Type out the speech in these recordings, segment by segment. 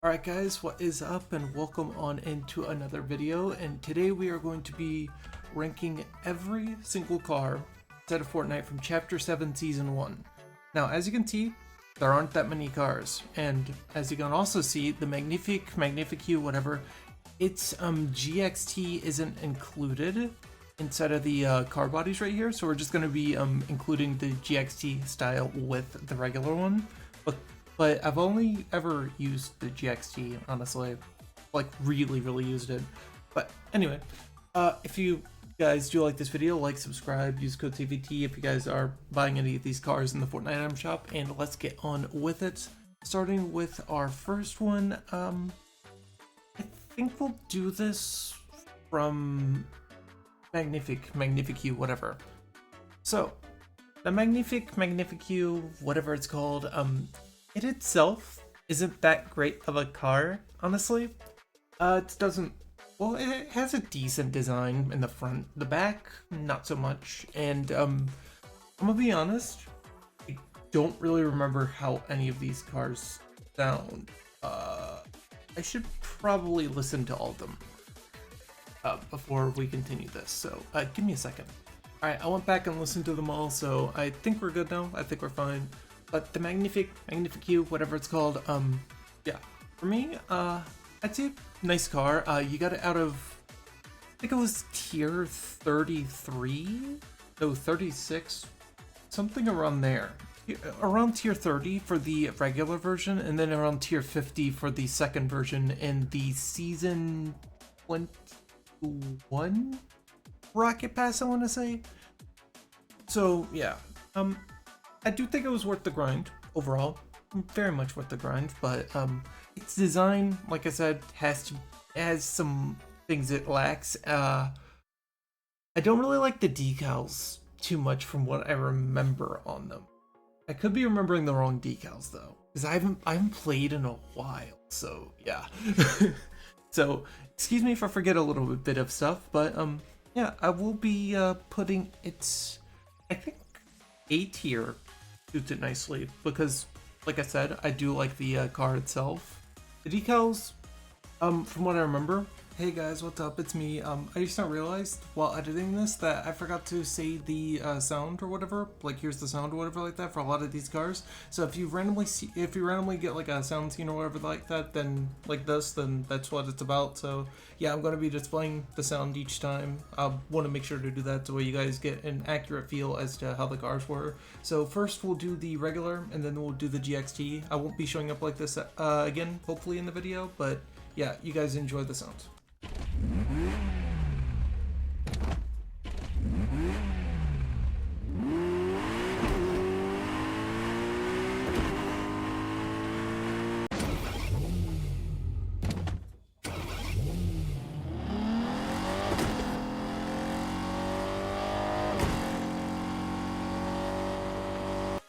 Alright guys, what is up and welcome on into another video, and today we are going to be ranking every single car set of Fortnite from Chapter 7 Season 1. Now as you can see, there aren't that many cars, and as you can also see, the Magnifique, whatever, its GXT isn't included inside of the car bodies right here, so we're just going to be including the GXT style with the regular one. But I've only ever used the GXT, honestly. Like, really used it. But anyway, if you guys do like this video, like, subscribe, use code TVT if you guys are buying any of these cars in the Fortnite item shop, and let's get on with it. Starting with our first one, I think we'll do this from Magnifique, whatever. So, the Magnifique, whatever it's called, it itself isn't that great of a car, honestly. It doesn't, well, it has a decent design in the front. The back, not so much. And I'm gonna be honest, I don't really remember how any of these cars sound. I should probably listen to all of them before we continue this. So give me a second. Alright, I went back and listened to them all, so I think we're good now. I think we're fine. But the Magnifique, whatever it's called, yeah, for me, I'd say nice car. You got it out of, I think it was tier 33? No, 36? Something around there. Around tier 30 for the regular version, and then around tier 50 for the second version in the Season 21 Rocket Pass, I want to say. So, yeah, I do think it was worth the grind overall, very much worth the grind. But its design, like I said, has some things it lacks. I don't really like the decals too much from what I remember on them. I could be remembering the wrong decals though, because I haven't played in a while. So yeah. So excuse me if I forget a little bit of stuff, but yeah, I will be putting its, I think, A tier. Suits it nicely because, like I said, I do like the car itself. The decals, from what I remember, hey guys, what's up? It's me. I just not realized while editing this that I forgot to say the sound or whatever. Like, here's the sound or whatever like that for a lot of these cars. So if you randomly get like a sound scene or whatever like that, then like this, then that's what it's about. So yeah, I'm gonna be displaying the sound each time. I want to make sure to do that so you guys get an accurate feel as to how the cars were. So first we'll do the regular, and then we'll do the GXT. I won't be showing up like this again, hopefully in the video, but yeah, you guys enjoy the sound.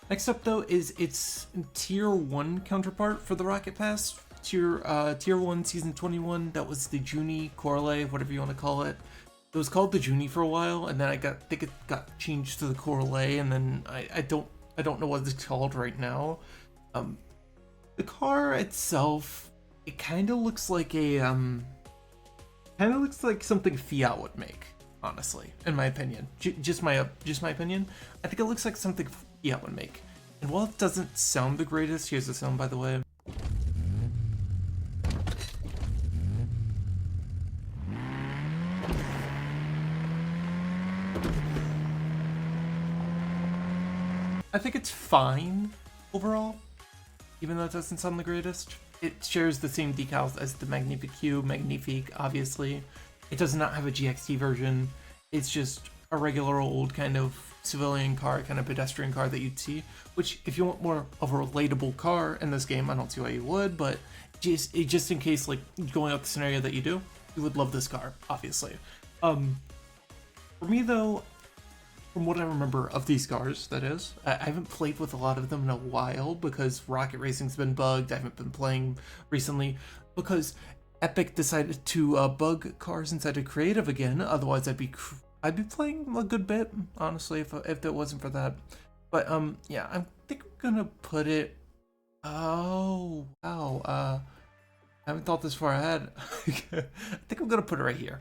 Next up though is its tier 1 counterpart for the Rocket Pass. Tier 1 Season 21, that was the Junie Corley, whatever you want to call it. It was called the Junie for a while, and then I think it got changed to the Corley, and then I don't know what it's called right now. The car itself, it kind of looks like a something Fiat would make, honestly, in my opinion. Just my opinion. I think it looks like something Fiat would make. And while it doesn't sound the greatest, here's the sound, by the way. I think it's fine overall, even though it doesn't sound the greatest. It shares the same decals as the Magnifique, obviously. It does not have a GXT version. It's just a regular old kind of civilian car, kind of pedestrian car that you'd see, which if you want more of a relatable car in this game, I don't see why you would, but just in case, like, going out the scenario that you do, you would love this car, obviously. For me though, from what I remember of these cars, that is, I haven't played with a lot of them in a while because Rocket Racing's been bugged. I haven't been playing recently because Epic decided to bug cars inside of Creative again. Otherwise, I'd be playing a good bit, honestly, if it wasn't for that. But yeah, I think I'm gonna put it. Oh wow. I haven't thought this far ahead. I think I'm gonna put it right here.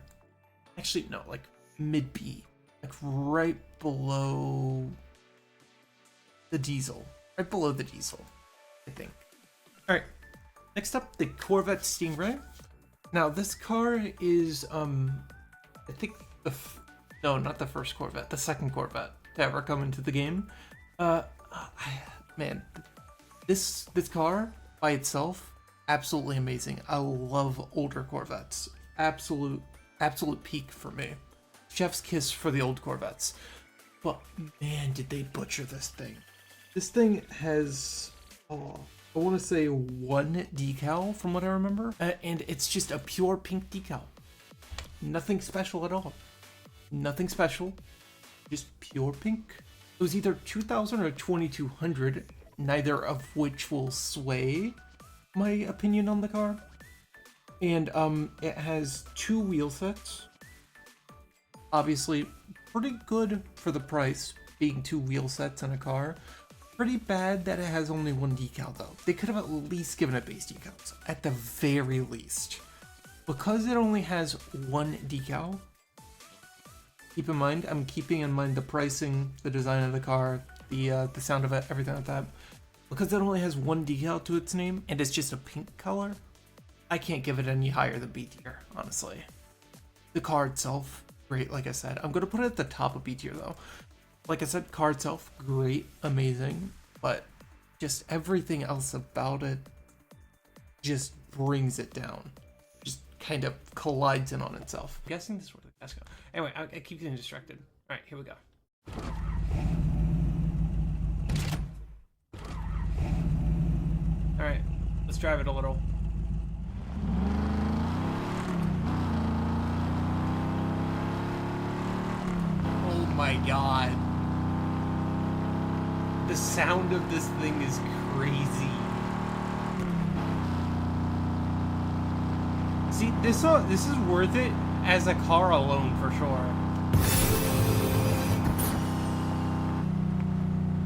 Actually, no, like mid B, like right below the diesel, right below the diesel, I think. All right, next up, the Corvette Stingray. Now this car is, I think no, not the first Corvette, the second Corvette to ever come into the game. Man, this car by itself, absolutely amazing. I love older Corvettes. Absolute peak for me. Chef's kiss for the old Corvettes. But man, did they butcher this thing. This thing has, I want to say one decal from what I remember. And it's just a pure pink decal. Nothing special at all. Nothing special. Just pure pink. It was either 2000 or 2200, neither of which will sway my opinion on the car. And it has 2 wheel sets. Obviously, pretty good for the price, being 2 wheel sets in a car. Pretty bad that it has only 1 decal though. They could have at least given it base decals, at the very least. Because it only has 1 decal, keep in mind, I'm keeping in mind the pricing, the design of the car, the sound of it, everything like that. Because it only has 1 decal to its name, and it's just a pink color, I can't give it any higher than B tier, honestly. The car itself, great, like I said. I'm gonna put it at the top of B tier though. Like I said, car itself, great, amazing, but just everything else about it just brings it down. Just kind of collides in on itself. I'm guessing this is where the gas go. Anyway, I keep getting distracted. All right, here we go. All right, let's drive it a little. Oh my god. The sound of this thing is crazy. See, this is worth it as a car alone for sure.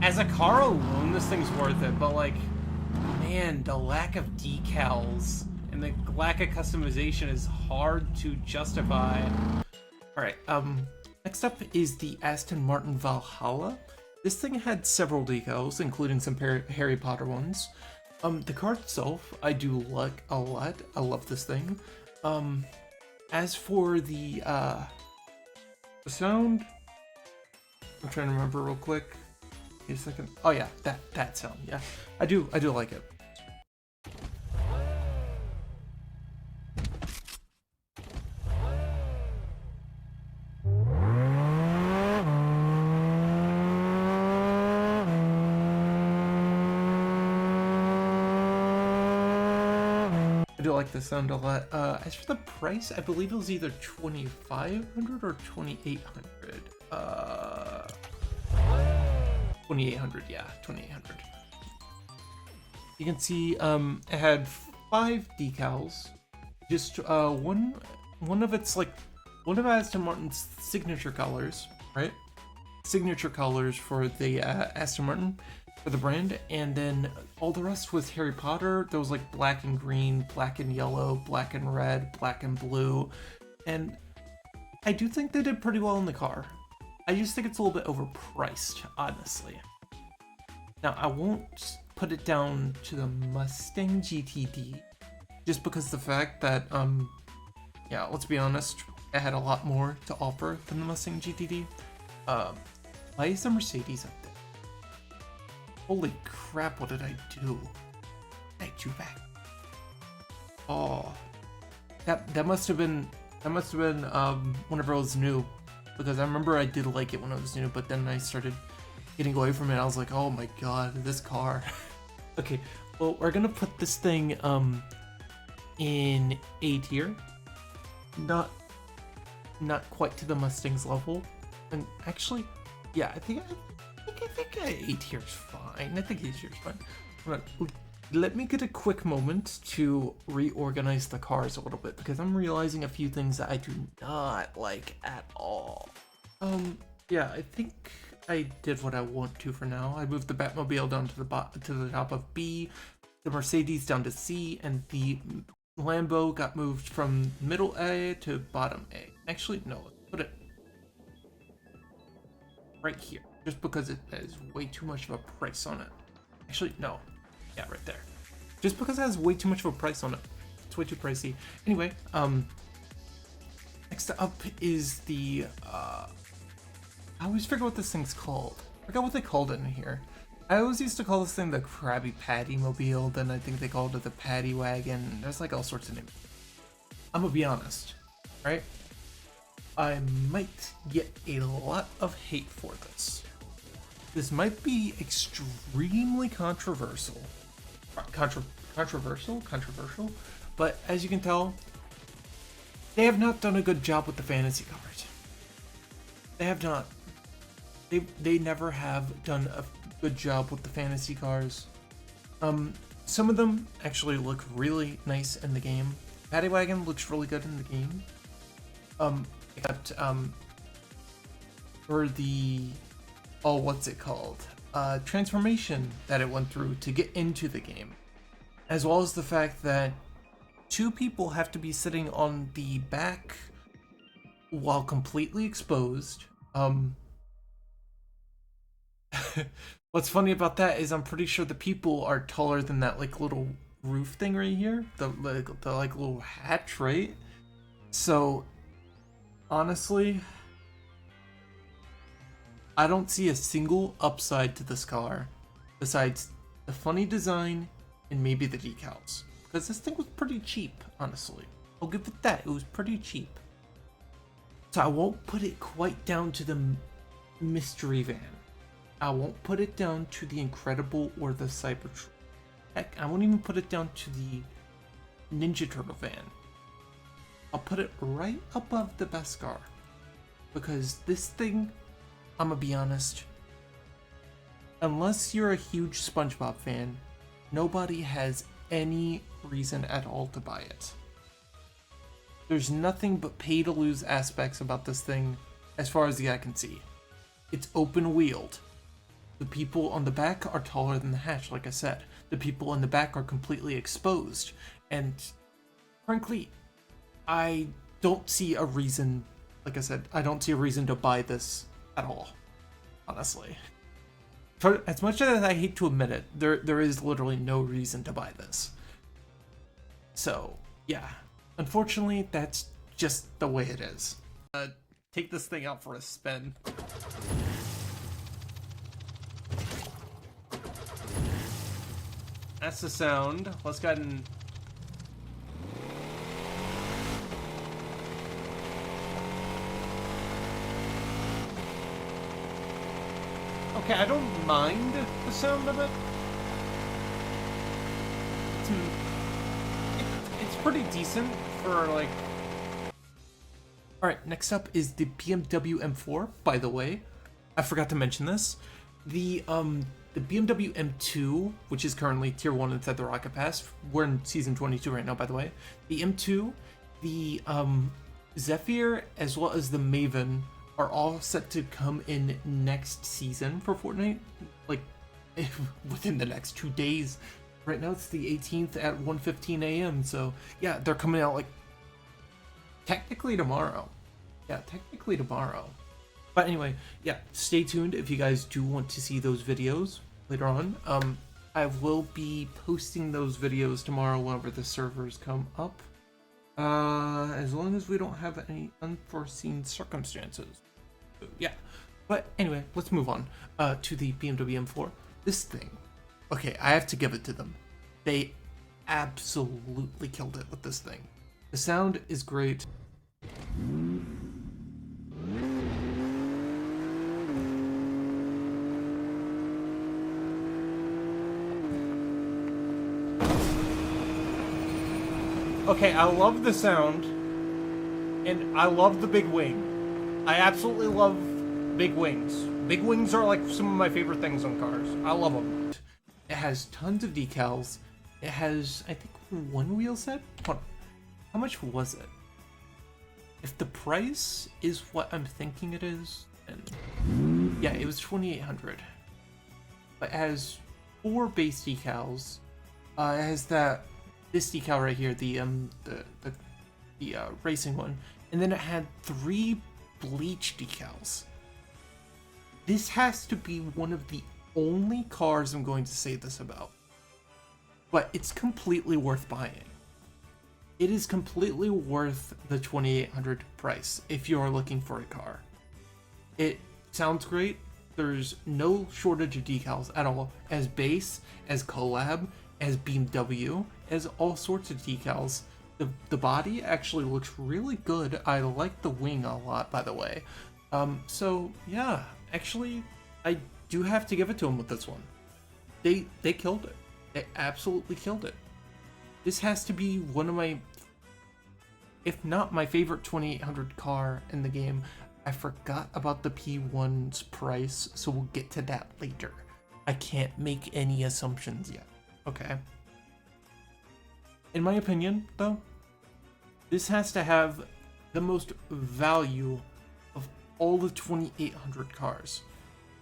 As a car alone, this thing's worth it, but like, man, the lack of decals and the lack of customization is hard to justify. All right, next up is the Aston Martin Valhalla. This thing had several decals, including some Harry Potter ones. The car itself, I do like a lot. I love this thing. As for the sound, I'm trying to remember real quick. Wait a second. Oh yeah, that sound. Yeah, I do like it. I do like the sound a lot. As for the price, I believe it was either 2,500 or 2,800. 2,800, yeah, 2,800. You can see it had 5 decals. Just one of it's like one of Aston Martin's signature colors, right? Signature colors for the Aston Martin. For the brand, and then all the rest was Harry Potter. There was like black and green, black and yellow, black and red, black and blue, and I do think they did pretty well in the car. I just think it's a little bit overpriced, honestly. Now, I won't put it down to the Mustang GTD, just because of the fact that, yeah, let's be honest, it had a lot more to offer than the Mustang GTD. Why is the Mercedes up there? Holy crap, what did I do? What did I do back? Oh, that must have been whenever I was new, because I remember I did like it when I was new, but then I started getting away from it. I was like, oh my god, this car. Okay, well, we're gonna put this thing in A tier. Not quite to the Mustang's level, and actually, yeah, I think A tier's fine. I think A tier's fine. But let me get a quick moment to reorganize the cars a little bit, because I'm realizing a few things that I do not like at all. Yeah, I think I did what I want to for now. I moved the Batmobile down to the top of B, the Mercedes down to C, and the Lambo got moved from middle A to bottom A. Actually, no, let's put it right here, just because it has way too much of a price on it. Actually, no. Yeah, right there. Just because it has way too much of a price on it. It's way too pricey. Anyway, next up is the, I always forget what this thing's called. I forgot what they called it in here. I always used to call this thing the Krabby Patty Mobile, then I think they called it the Patty Wagon. There's like all sorts of names. I'm gonna be honest, right? I might get a lot of hate for this. This might be extremely controversial. Controversial, but as you can tell, they have not done a good job with the fantasy cars. They have not. They never have done a good job with the fantasy cars. Some of them actually look really nice in the game. Paddy Wagon looks really good in the game. Except for the what's it called? Transformation that it went through to get into the game, as well as the fact that 2 people have to be sitting on the back while completely exposed. What's funny about that is I'm pretty sure the people are taller than that like little roof thing right here, the like little hatch, right? So honestly, I don't see a single upside to this car besides the funny design and maybe the decals, because this thing was pretty cheap, honestly. I'll give it that, it was pretty cheap. So I won't put it quite down to the mystery van. I won't put it down to the Incredible or the Cybertruck. Heck, I won't even put it down to the Ninja Turtle van. I'll put it right above the Beskar, because this thing, I'm gonna be honest, unless you're a huge SpongeBob fan, nobody has any reason at all to buy it. There's nothing but pay to lose aspects about this thing as far as the eye can see. It's open wheeled. The people on the back are taller than the hatch, like I said. The people in the back are completely exposed. And frankly, I don't see a reason, like I said, I don't see a reason to buy this at all, honestly. For as much as I hate to admit it, there is literally no reason to buy this. So, yeah. Unfortunately, that's just the way it is. Take this thing out for a spin. That's the sound. Let's go ahead and... Okay, I don't mind the sound of it. It's pretty decent for, like... Alright, next up is the BMW M4, by the way. I forgot to mention this. The BMW M2, which is currently Tier 1 inside the Rocket Pass. We're in Season 22 right now, by the way. The M2, the Zephyr, as well as the Maven are all set to come in next season for Fortnite. Like, within the next 2 days. Right now it's the 18th at 1:15 a.m. So, yeah, they're coming out, like, technically tomorrow. Yeah, technically tomorrow. But anyway, yeah, stay tuned if you guys do want to see those videos later on. I will be posting those videos tomorrow whenever the servers come up. As long as we don't have any unforeseen circumstances. So, yeah. But anyway, let's move on to the BMW M4. This thing. Okay, I have to give it to them. They absolutely killed it with this thing. The sound is great. Okay, I love the sound, and I love the big wing. I absolutely love big wings. Big wings are like some of my favorite things on cars. I love them. It has tons of decals. It has, I think, 1 wheel set? Hold on. How much was it? If the price is what I'm thinking it is, then yeah, it was $2,800. It has 4 base decals. It has that this decal right here, the racing one, and then it had 3 bleach decals. This has to be one of the only cars I'm going to say this about, but it's completely worth buying. It is completely worth the $2,800 price if you are looking for a car. It sounds great. There's no shortage of decals at all, as base, as collab, as BMW, as all sorts of decals. The body actually looks really good. I like the wing a lot, by the way. So yeah, actually, I do have to give it to them with this one. They killed it. They absolutely killed it. This has to be one of my, if not my favorite 2,800 car in the game. I forgot about the P1's price, so we'll get to that later. I can't make any assumptions yet, okay? In my opinion, though, this has to have the most value of all the 2,800 cars.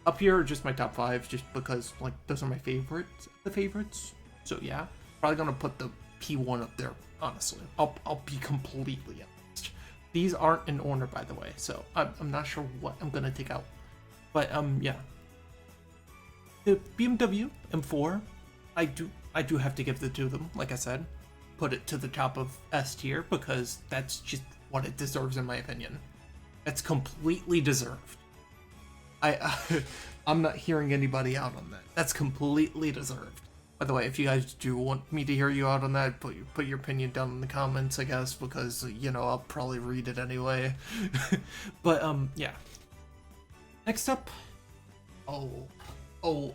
Up here are just my top 5, just because, like, those are my favorites, the favorites. So yeah, probably gonna put the P1 up there, honestly. I'll be completely honest. These aren't in order, by the way, so I'm not sure what I'm gonna take out. But yeah. The BMW M4, I do have to give it to them, like I said. Put it to the top of S tier because that's just what it deserves in my opinion. That's completely deserved. I'm not hearing anybody out on that. That's completely deserved. By the way, if you guys do want me to hear you out on that, put your opinion down in the comments, I guess, because, you know, I'll probably read it anyway. But, yeah. Next up, oh, I've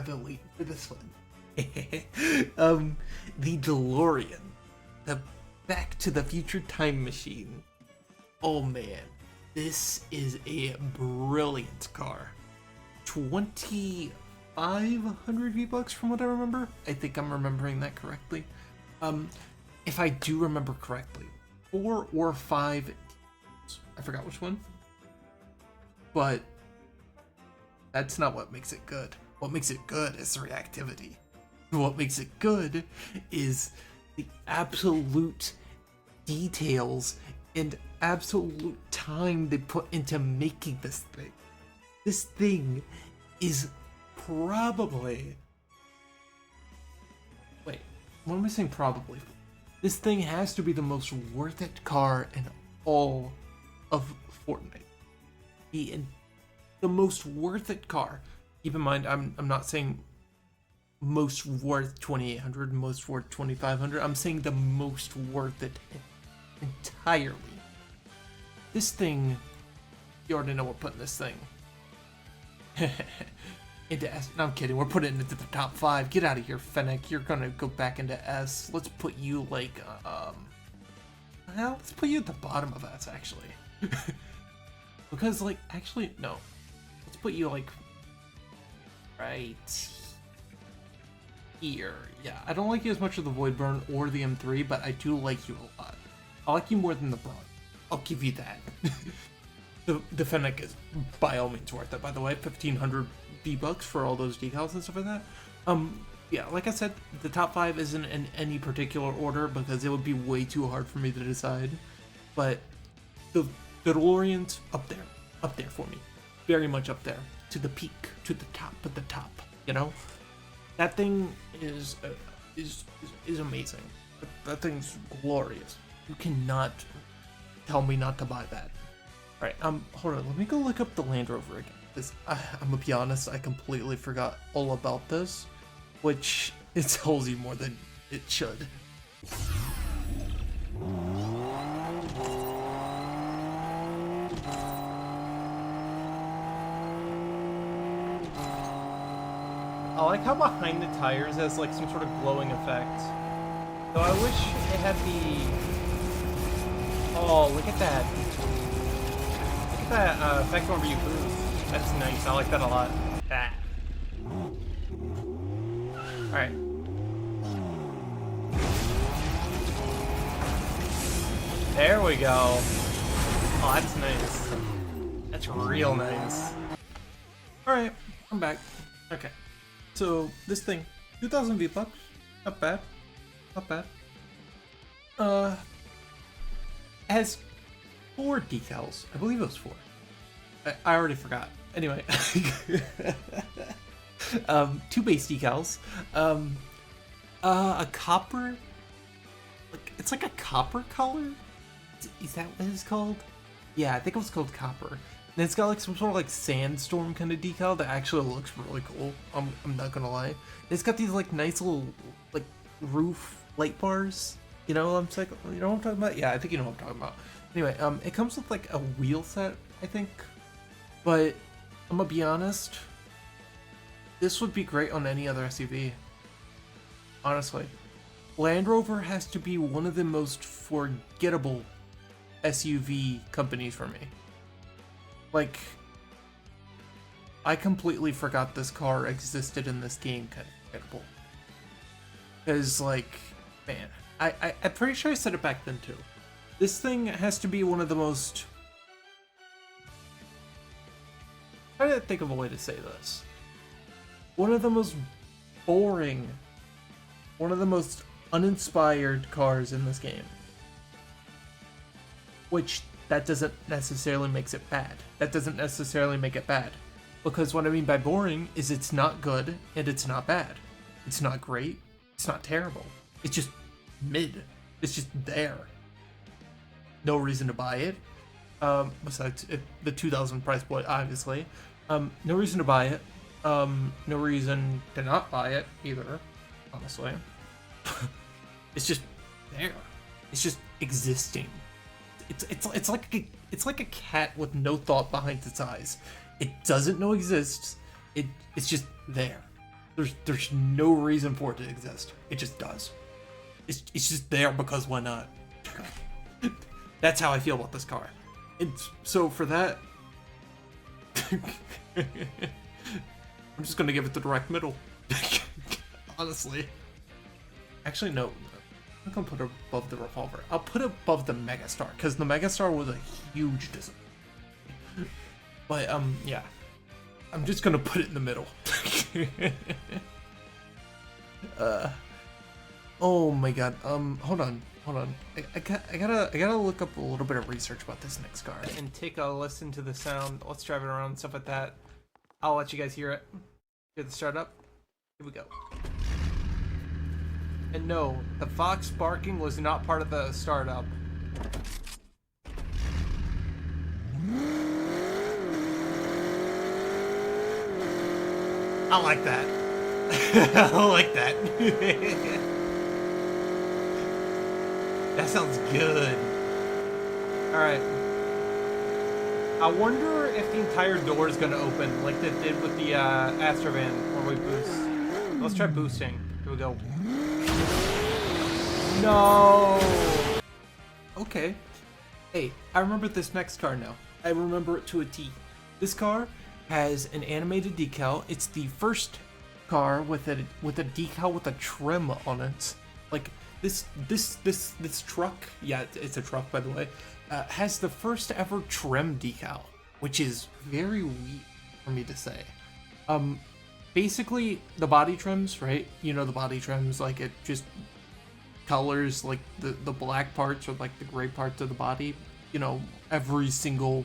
been waiting for this one. The DeLorean, the Back to the Future time machine. Oh man, this is a brilliant car. 2,500 V-Bucks from what I remember. I think I'm remembering that correctly. If I do remember correctly, 4 or 5, I forgot which one, but that's not what makes it good. What makes it good is the reactivity. What makes it good is the absolute details and absolute time they put into making this thing. This thing is probably... Wait, what am I saying probably? This thing has to be the most worth it car in all of Fortnite. The most worth it car. Keep in mind, I'm not saying most worth 2,800, most worth 2,500. I'm saying the most worth it entirely. This thing, you already know we're putting this thing into S. No, I'm kidding. We're putting it into the top 5. Get out of here, Fennec. You're gonna go back into S. Let's put you like, let's put you at the bottom of S, actually. Because, like, actually, no. Let's put you, like, right here. Yeah, I don't like you as much as the Void Burn or the M3, but I do like you a lot. I like you more than the Brawn. I'll give you that. The Fennec is by all means worth it, by the way. 1,500 V-Bucks for all those decals and stuff like that. Yeah, like I said, the top 5 isn't in any particular order because it would be way too hard for me to decide. But the DeLorean's up there for me. Very much up there. To the peak, to the top of the top, you know? That thing is amazing. That thing's glorious. You cannot tell me not to buy that. Alright, hold on, let me go look up the Land Rover again. Because I'm gonna be honest, I completely forgot all about this, which it tells you more than it should. I like how behind the tires has like some sort of glowing effect. Though I wish it had the... Oh, look at that. Look at that effect whenever you boost. That's nice. I like that a lot. Ah. Alright. There we go. Oh, that's nice. That's real nice. Alright, I'm back. Okay. So, this thing, 2,000 V-Bucks, Not bad. Not bad. It has 4 decals. I believe it was 4. I already forgot. Anyway. 2 base decals. A copper. It's like a copper color. Is that what it's called? Yeah, I think it was called copper. And it's got like some sort of like sandstorm kind of decal that actually looks really cool. I'm not gonna lie. It's got these like nice little like roof light bars. You know what I'm saying? You know what I'm talking about? Yeah, I think you know what I'm talking about. Anyway, it comes with like a wheel set, I think. But I'm gonna be honest, this would be great on any other SUV. Honestly. Land Rover has to be one of the most forgettable SUV companies for me. Like, I completely forgot this car existed in this game, kind of forgettable. Because, like, man, I'm pretty sure I said it back then too. This thing has to be one of the most... I'm trying to think of a way to say this. One of the most boring, one of the most uninspired cars in this game. Which, that doesn't necessarily makes it bad. That doesn't necessarily make it bad. Because what I mean by boring is it's not good and it's not bad. It's not great. It's not terrible. It's just mid. It's just there. No reason to buy it. Besides the 2,000 price point, obviously. No reason to buy it. No reason to not buy it either, honestly. It's just there. It's just existing. It's like a cat with no thought behind its eyes. It doesn't know exists. It's just there. There's no reason for it to exist. It just does. It's just there because why not? That's how I feel about this car. So for that, I'm just gonna give it the direct middle. Honestly. Actually, no. I'm gonna put it above the Revolver. I'll put it above the Megastar, because the Megastar was a huge disappointment. But, yeah. I'm just gonna put it in the middle. Oh my god, hold on. I gotta look up a little bit of research about this next car. And take a listen to the sound. Let's drive it around and stuff like that. I'll let you guys hear it. Hear the startup. Here we go. And no, the fox barking was not part of the startup. I like that. I like that. That sounds good. Alright. I wonder if the entire door is gonna open like they did with the Astrovan when we boost. Let's try boosting. Here we go. No! Okay. Hey, I remember this next car now. I remember it to a T. This car has an animated decal. It's the first car with a decal with a trim on it. Like this truck, yeah, it's a truck by the way, has the first ever trim decal, which is very weird for me to say. Basically the body trims, right? You know the body trims, like it just colors like the black parts or like the gray parts of the body. You know, every single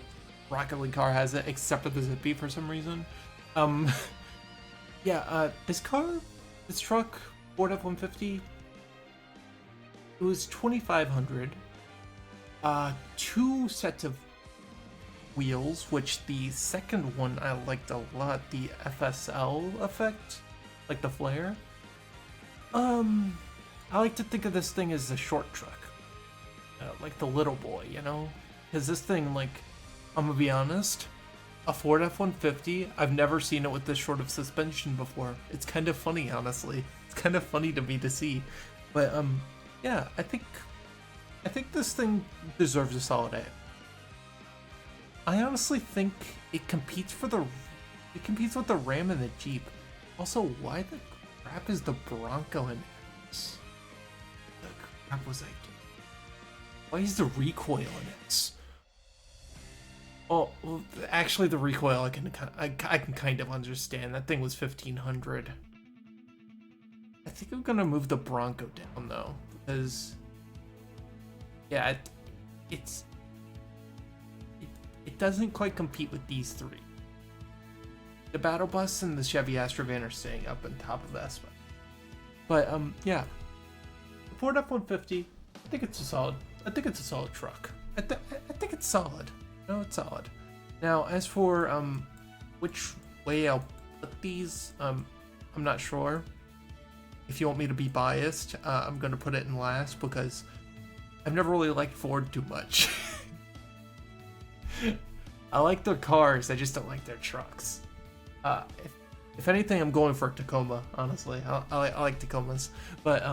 Rocket League car has it except for the Zippy for some reason. Yeah, this truck, Ford F-150, it was $2,500. 2 sets of wheels, which the second one I liked a lot, the FSL effect, like the flare. I like to think of this thing as a short truck, like the little boy, you know? Because this thing, like, I'm gonna be honest, a Ford F-150, I've never seen it with this short of suspension before. It's kind of funny, honestly. It's kind of funny to me to see. But, yeah, I think this thing deserves a solid A. I honestly think it competes with the Ram and the Jeep. Also, why the crap is the Bronco in this? The crap was I doing? Why is the recoil in it? Oh, well, actually, the recoil I can kind of understand. That thing was $1,500. think I'm gonna move the Bronco down though, because yeah, it doesn't quite compete with these three. The Battle Bus and the Chevy Astrovan are staying up on top of that spot. But yeah, the Ford F-150, I think it's a solid truck. I think it's solid. No, it's solid. Now, as for which way I'll put these, I'm not sure. If you want me to be biased, I'm gonna put it in last because I've never really liked Ford too much. I like their cars, I just don't like their trucks. If anything, I'm going for a Tacoma, honestly. I like Tacomas. But,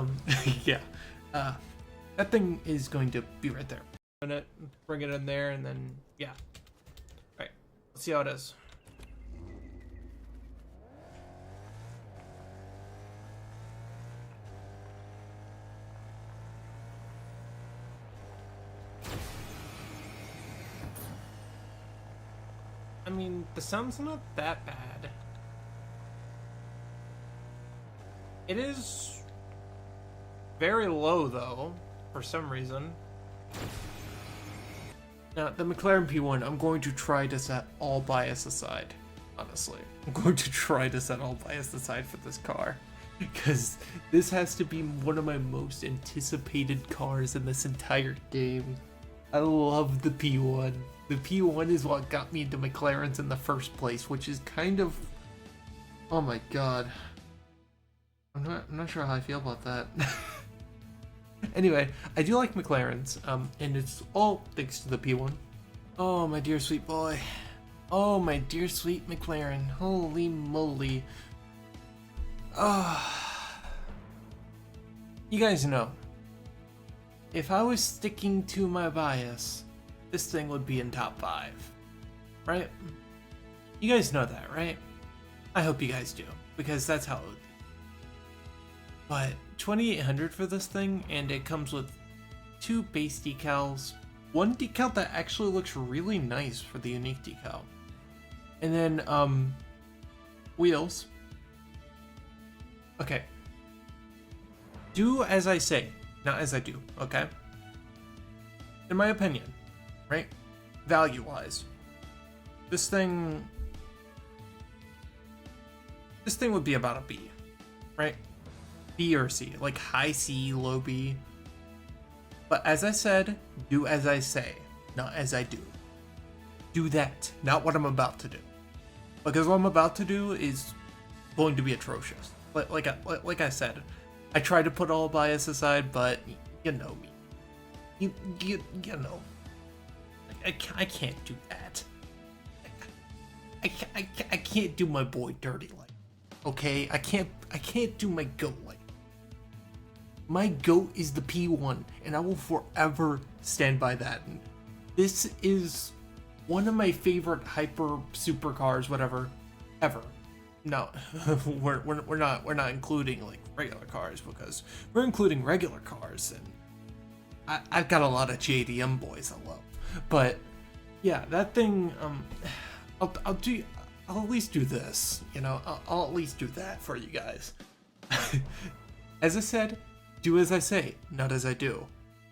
yeah. That thing is going to be right there. I'm gonna bring it in there and then, yeah. Alright, let's see how it is. I mean, the sound's not that bad. It is very low, though, for some reason. Now, the McLaren P1, I'm going to try to set all bias aside, honestly. I'm going to try to set all bias aside for this car. Because this has to be one of my most anticipated cars in this entire game. I love the P1. The P1 is what got me into McLarens in the first place, which is kind of... Oh my god. I'm not sure how I feel about that. Anyway, I do like McLarens, and it's all thanks to the P1. Oh, my dear sweet boy. Oh, my dear sweet McLaren. Holy moly. You guys know, if I was sticking to my bias, this thing would be in top 5, right? You guys know that, right? I hope you guys do, because that's how it would be. But 2800 for this thing, and it comes with 2 base decals, 1 decal that actually looks really nice for the unique decal, and then wheels. Okay, do as I say, not as I do, okay? In my opinion, right? Value-wise, this thing would be about a B, right? B or C, like high C, low B. But as I said, do as I say, not as I do. Do that, not what I'm about to do. Because what I'm about to do is going to be atrocious. Like I said, I tried to put all bias aside, but you know me. You know. I can't do that. I can't do my boy dirty like. Okay, I can't do my goat like. My GOAT is the P1, and I will forever stand by that. And this is one of my favorite hyper supercars, whatever, ever. No, we're not including like regular cars, because we're including regular cars, and I've got a lot of JDM boys I love. But yeah, that thing, I'll at least do this, you know. I'll at least do that for you guys. As I said, do as I say, not as I do.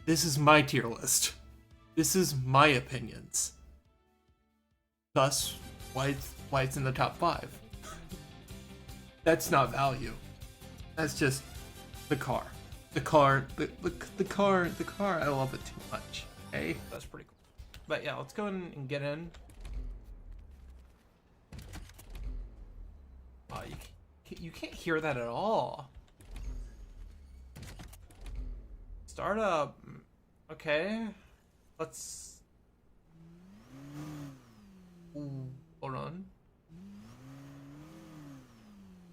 This is my tier list. This is my opinions. Thus, why it's in the top 5. That's not value. That's just the car. The car, I love it too much. Okay? That's pretty cool. But yeah, let's go in and get in. Oh, you can't hear that at all. Startup. Okay. Let's... Ooh, hold on.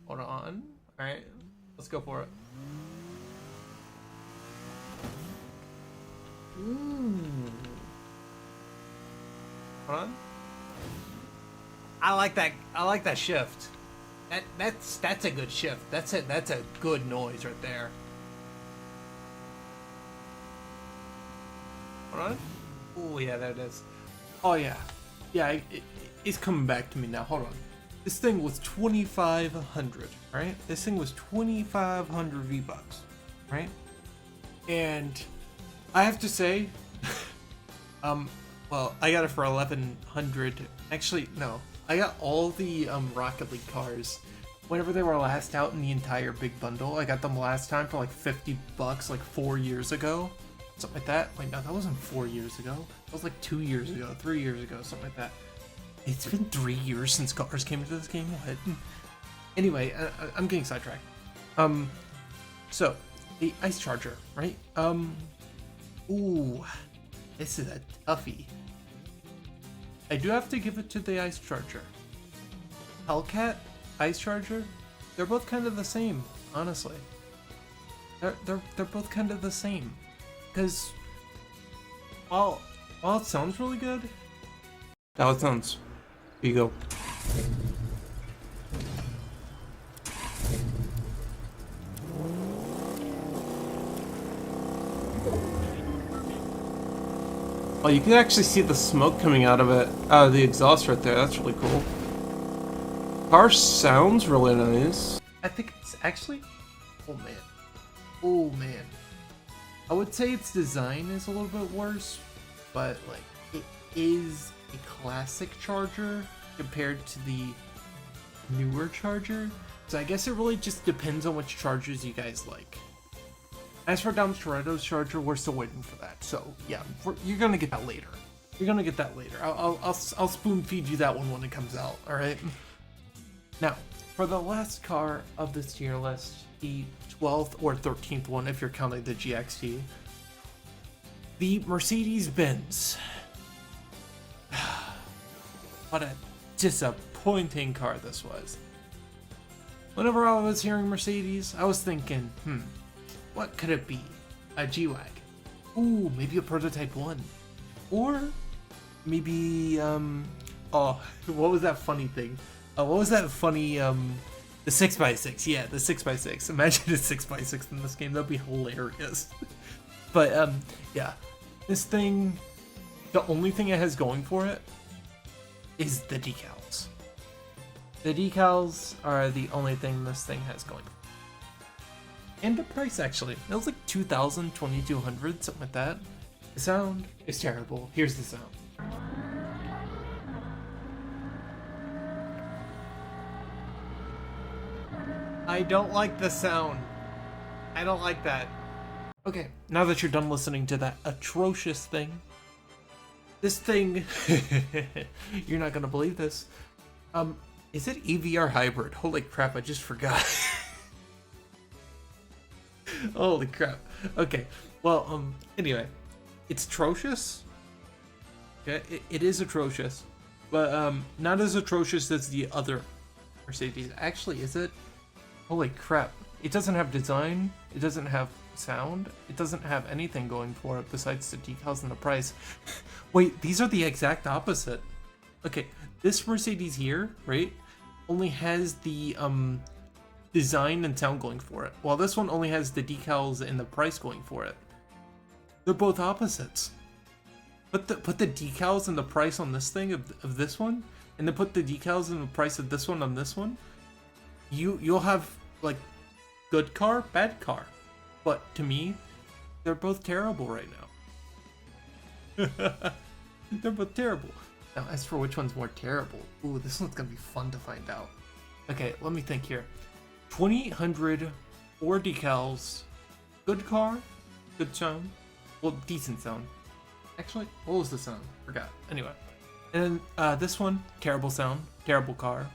Hold on. Alright. Let's go for it. Ooh. Hold on. I like that shift. That's a good shift. That's a good noise right there. Hold on. Oh yeah, there it is. Oh yeah. Yeah, it's coming back to me now. Hold on. This thing was 2,500, right? This thing was 2,500 V-Bucks, right? And I have to say, well, I got it for 1,100. Actually, no, I got all the Rocket League cars whenever they were last out in the entire big bundle. I got them last time for like 50 bucks, like 4 years ago, something like that. Wait, no, that wasn't 4 years ago. That was like 2 years ago, 3 years ago, something like that. It's been 3 years since cars came into this game. What? Anyway, I'm getting sidetracked. So the Ice Charger, right? Ooh, this is a toughie. I do have to give it to the Ice Charger. Hellcat, Ice Charger, they're both kind of the same, honestly. They're both kind of the same, because while it sounds really good, how it sounds. Here you go. Oh, you can actually see the smoke coming out of it, out of the exhaust right there. That's really cool. Car sounds really nice. I think it's actually, oh man. I would say its design is a little bit worse, but like it is a classic Charger compared to the newer Charger. So I guess it really just depends on which Chargers you guys like. As for Dom Toretto's Charger, we're still waiting for that. So yeah, you're gonna get that later. I'll spoon feed you that one when it comes out. All right. Now, for the last car of this tier list, the 12th or 13th one, if you're counting the GXT, the Mercedes-Benz. What a disappointing car this was. Whenever I was hearing Mercedes, I was thinking, what could it be? A G-Wag. Ooh, maybe a Prototype 1. Or maybe, oh, what was that funny thing? What was that funny, the 6x6? Yeah, the 6x6. Imagine a 6x6 in this game. That'd be hilarious. But, yeah. This thing, the only thing it has going for it is the decals. The decals are the only thing this thing has going for it. And the price, actually. It was like 2,000, 2,200, something like that. The sound is terrible. Here's the sound. I don't like the sound. I don't like that. Okay, now that you're done listening to that atrocious thing, this thing, you're not gonna believe this. Is it EVR hybrid? Holy crap, I just forgot. Holy crap. Okay, well, anyway, it's atrocious. Okay, it is atrocious, but not as atrocious as the other Mercedes. Actually, is it? Holy crap. It doesn't have design, it doesn't have sound, it doesn't have anything going for it besides the decals and the price. Wait, these are the exact opposite. Okay, this Mercedes here, right, only has the design and sound going for it, while this one only has the decals and the price going for it. They're both opposites. Put the decals and the price on this thing of this one, and then put the decals and the price of this one on this one. You'll have like good car, bad car. But to me, they're both terrible right now. They're both terrible. Now, as for which one's more terrible, ooh, this one's gonna be fun to find out. Okay, let me think here. 2,800, 4 decals, good car, good sound, well, decent sound. Actually, what was the sound? Forgot. Anyway, and then this one, terrible sound, terrible car.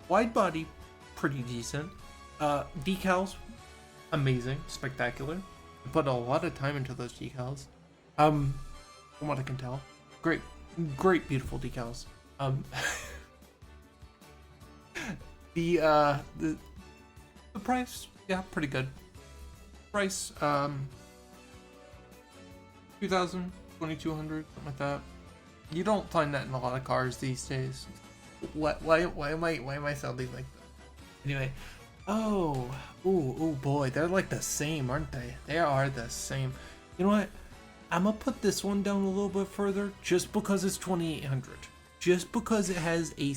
Wide body, pretty decent. Decals, amazing, spectacular. I put a lot of time into those decals. From what I can tell, great, beautiful decals. The price, yeah, pretty good. Price, 2,000, 2,200, something like that. You don't find that in a lot of cars these days. Why am I sounding like that? Anyway, oh boy, they're like the same, aren't they? They are the same. You know what? I'm gonna put this one down a little bit further, just because it's 2,800. Just because it has a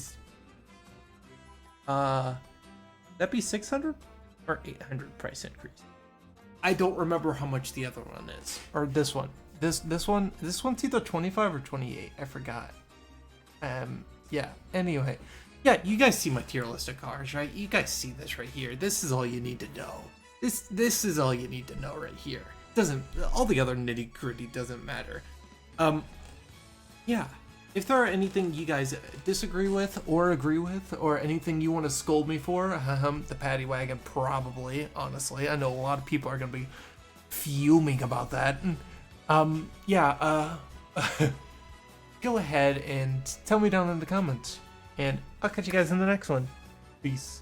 That'd be 600 or 800 price increase. I don't remember how much the other one is, or this one. This one's either 25 or 28. I forgot. Yeah. Anyway, yeah. You guys see my tier list of cars, right? You guys see this right here. This is all you need to know. This is all you need to know right here. Doesn't all the other nitty gritty doesn't matter. Yeah. If there are anything you guys disagree with or agree with, or anything you want to scold me for, the paddy wagon probably, honestly. I know a lot of people are going to be fuming about that. Yeah, go ahead and tell me down in the comments. And I'll catch you guys in the next one. Peace.